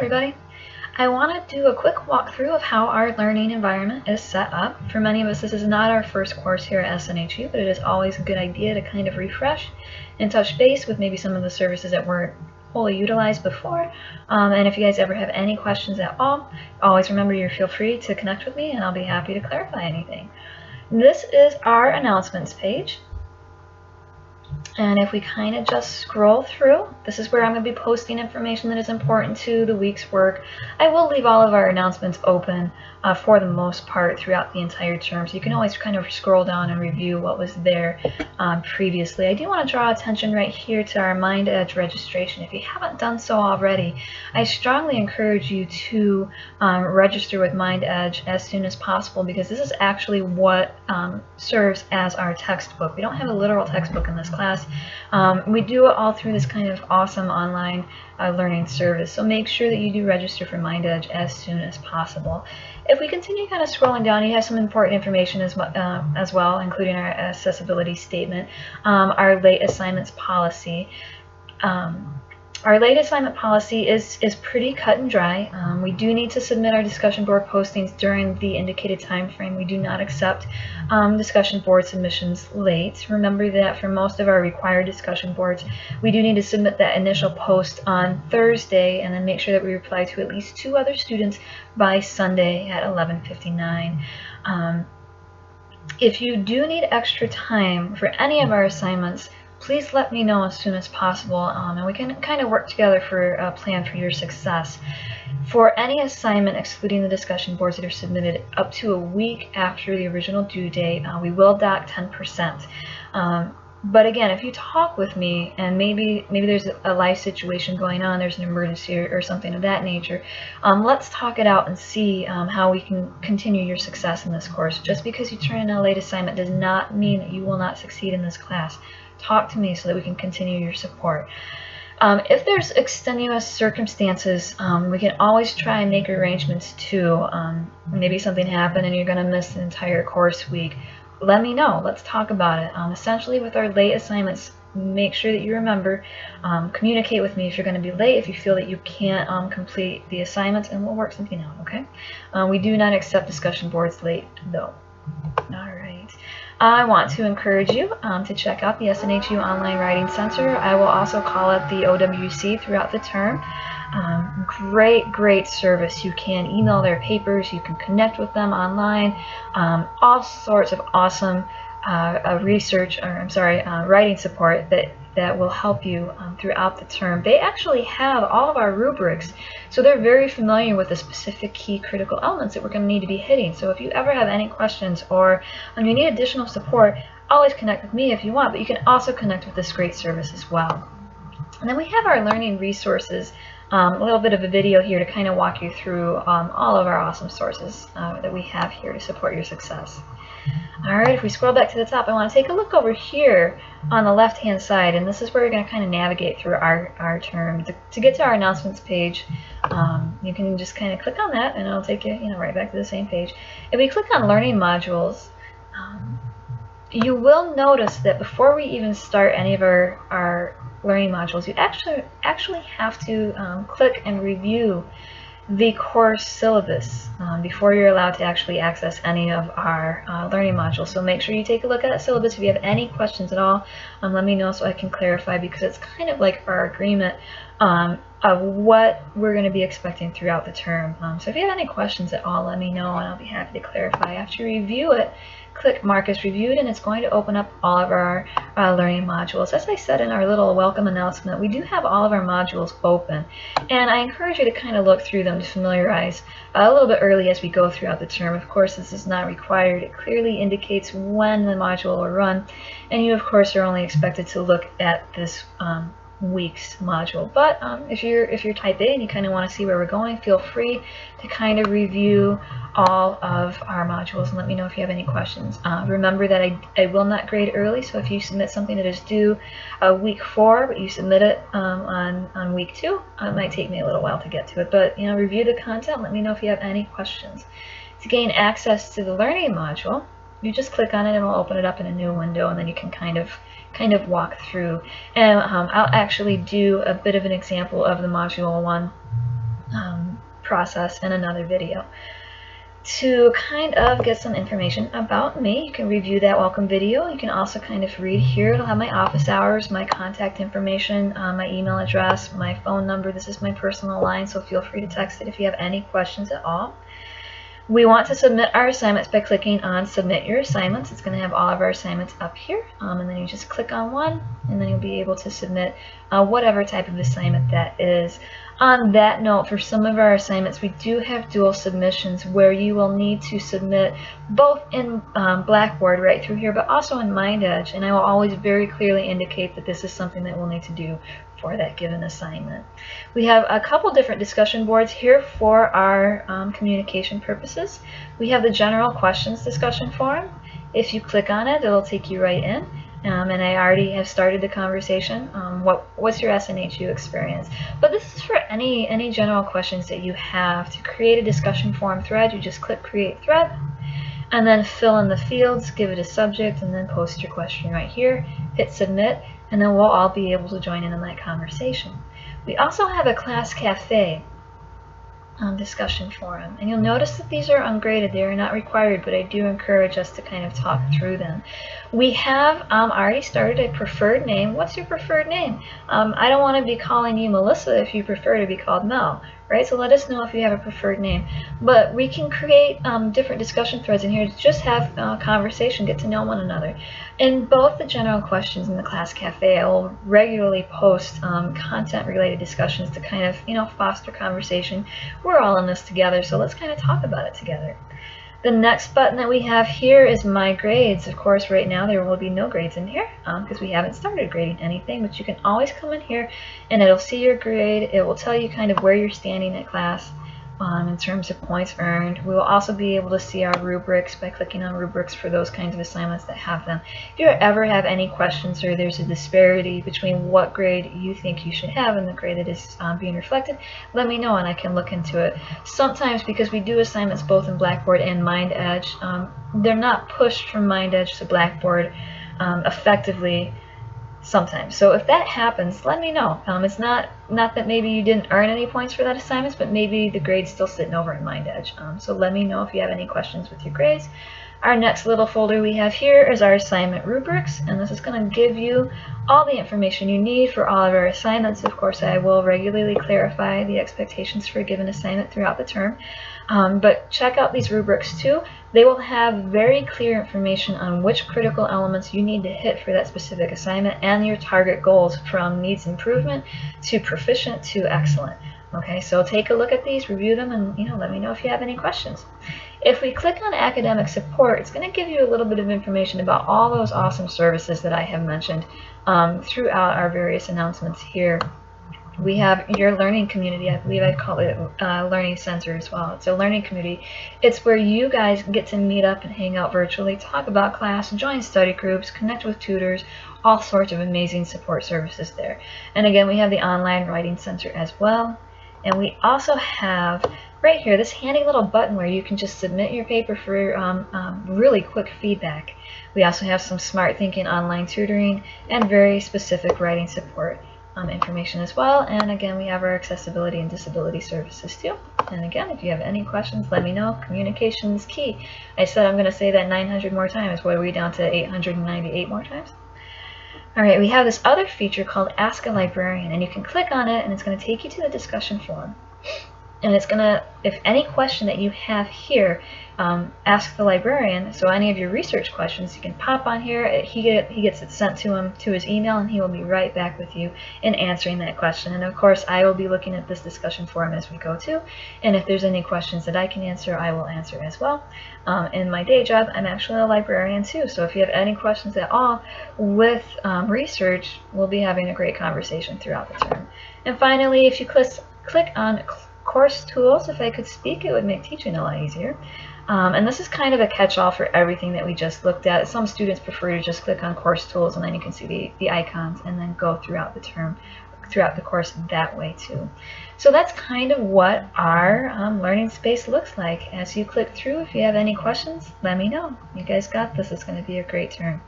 everybody. I want to do a quick walkthrough of how our learning environment is set up. For many of us, this is not our first course here at SNHU, but it is always a good idea to kind of refresh and touch base with maybe some of the services that weren't wholly utilized before. And if you guys ever have any questions at all, always remember you feel free to connect with me and I'll be happy to clarify anything. This is our announcements page. And if we kind of just scroll through, this is where I'm going to be posting information that is important to the week's work. I will leave all of our announcements open for the most part throughout the entire term, so you can always kind of scroll down and review what was there previously. I do want to draw attention right here to our MindEdge registration. If you haven't done so already, I strongly encourage you to register with MindEdge as soon as possible, because this is actually what serves as our textbook. We don't have a literal textbook in this class. We do it all through this kind of awesome online learning service, so make sure that you do register for MindEdge as soon as possible. If we continue kind of scrolling down, you have some important information as well, including our accessibility statement, our late assignments policy. Our late assignment policy is pretty cut and dry. We do need to submit our discussion board postings during the indicated time frame. We do not accept discussion board submissions late. Remember that for most of our required discussion boards, we do need to submit that initial post on Thursday and then make sure that we reply to at least 2 other students by Sunday at 11:59. If you do need extra time for any of our assignments, please let me know as soon as possible, and we can kind of work together for a plan for your success. For any assignment excluding the discussion boards that are submitted up to a week after the original due date, we will dock 10%. But again, if you talk with me and maybe there's a life situation going on, there's an emergency or something of that nature, let's talk it out and see how we can continue your success in this course. Just because you turn in a late assignment does not mean that you will not succeed in this class. Talk to me so that we can continue your support. If there's extenuous circumstances, we can always try and make arrangements too. Maybe something happened and you're going to miss an entire course week. Let me know. Let's talk about it. Essentially, with our late assignments, make sure that you remember, communicate with me if you're going to be late, if you feel that you can't complete the assignments, and we'll work something out, okay? We do not accept discussion boards late, though. All right. I want to encourage you to check out the SNHU Online Writing Center. I will also call it the OWC throughout the term. Great service. You can email their papers, you can connect with them online, all sorts of awesome writing support that will help you throughout the term. They actually have all of our rubrics, so they're very familiar with the specific key critical elements that we're going to need to be hitting. So if you ever have any questions or you need additional support, always connect with me if you want, but you can also connect with this great service as well. And then we have our learning resources, a little bit of a video here to kind of walk you through all of our awesome sources that we have here to support your success. Alright, if we scroll back to the top, I want to take a look over here on the left-hand side, and this is where we're going to kind of navigate through our term. To get to our announcements page, you can just kind of click on that, and it'll take you, right back to the same page. If we click on Learning Modules, you will notice that before we even start any of our learning modules, you actually have to click and review the course syllabus before you're allowed to actually access any of our learning modules. So make sure you take a look at that syllabus. If you have any questions at all, let me know so I can clarify, because it's kind of like our agreement of what we're going to be expecting throughout the term. So if you have any questions at all, let me know and I'll be happy to clarify. After you review it, click Mark as Reviewed, and it's going to open up all of our learning modules. As I said in our little welcome announcement, we do have all of our modules open, and I encourage you to kind of look through them to familiarize a little bit early as we go throughout the term. Of course, this is not required. It clearly indicates when the module will run, and you, of course, are only expected to look at this week's module. But if you're type A and you kind of want to see where we're going, feel free to kind of review all of our modules and let me know if you have any questions. Remember that I will not grade early, so if you submit something that is due week 4 but you submit it on week 2, it might take me a little while to get to it, but review the content, let me know if you have any questions. To gain access to the learning module, you just click on it and it'll open it up in a new window, and then you can kind of walk through. And I'll actually do a bit of an example of the module 1 process in another video. To kind of get some information about me, you can review that welcome video. You can also kind of read here. It'll have my office hours, my contact information, my email address, my phone number. This is my personal line, so feel free to text it if you have any questions at all. We want to submit our assignments by clicking on Submit Your Assignments. It's going to have all of our assignments up here, and then you just click on one, and then you'll be able to submit whatever type of assignment that is. On that note, for some of our assignments, we do have dual submissions where you will need to submit both in Blackboard right through here, but also in MindEdge, and I will always very clearly indicate that this is something that we'll need to do for that given assignment. We have a couple different discussion boards here for our communication purposes. We have the general questions discussion forum. If you click on it, it'll take you right in. And I already have started the conversation. What's your SNHU experience? But this is for any general questions that you have. To create a discussion forum thread, you just click Create Thread, and then fill in the fields, give it a subject, and then post your question right here. Hit Submit, and then we'll all be able to join in on that conversation. We also have a Class Cafe discussion forum, and you'll notice that these are ungraded. They are not required, but I do encourage us to kind of talk through them. We have already started a preferred name. What's your preferred name? I don't want to be calling you Melissa if you prefer to be called Mel, right? So let us know if you have a preferred name. But we can create different discussion threads in here to just have conversation, get to know one another. In both the general questions and the Class Cafe, I will regularly post content-related discussions to kind of, foster conversation. We're all in this together, so let's kind of talk about it together. The next button that we have here is My Grades. Of course, right now there will be no grades in here because we haven't started grading anything, but you can always come in here and it'll see your grade. It will tell you kind of where you're standing at class in terms of points earned. We will also be able to see our rubrics by clicking on rubrics for those kinds of assignments that have them. If you ever have any questions or there's a disparity between what grade you think you should have and the grade that is being reflected, let me know and I can look into it. Sometimes, because we do assignments both in Blackboard and MindEdge, they're not pushed from MindEdge to Blackboard effectively sometimes. So if that happens, let me know. It's not that maybe you didn't earn any points for that assignment, but maybe the grade's still sitting over in MindEdge. So let me know if you have any questions with your grades. Our next little folder we have here is our assignment rubrics, and this is going to give you all the information you need for all of our assignments. Of course, I will regularly clarify the expectations for a given assignment throughout the term. But check out these rubrics too. They will have very clear information on which critical elements you need to hit for that specific assignment and your target goals from needs improvement to proficient to excellent. Okay, so take a look at these, review them, and let me know if you have any questions. If we click on academic support, it's going to give you a little bit of information about all those awesome services that I have mentioned throughout our various announcements here. We have your learning community. I believe I call it Learning Center as well. It's a learning community. It's where you guys get to meet up and hang out virtually, talk about class, join study groups, connect with tutors, all sorts of amazing support services there. And again, we have the Online Writing Center as well. And we also have right here this handy little button where you can just submit your paper for really quick feedback. We also have some smart thinking online tutoring and very specific writing support information as well. And again, we have our accessibility and disability services too. And again, if you have any questions, let me know. Communication is key. I said I'm going to say that 900 more times. What are we down to 898 more times? Alright, we have this other feature called Ask a Librarian, and you can click on it and it's going to take you to the discussion forum. And it's going to, if any question that you have here, ask the librarian. So any of your research questions, you can pop on here. He gets it sent to him to his email, and he will be right back with you in answering that question. And of course, I will be looking at this discussion forum as we go too. And if there's any questions that I can answer, I will answer as well. In my day job, I'm actually a librarian too. So if you have any questions at all with research, we'll be having a great conversation throughout the term. And finally, if you click on Course Tools, if I could speak, it would make teaching a lot easier. And this is kind of a catch-all for everything that we just looked at. Some students prefer to just click on Course Tools, and then you can see the icons and then go throughout the term, throughout the course that way too. So that's kind of what our learning space looks like. As you click through, if you have any questions, let me know. You guys got this. It's going to be a great term.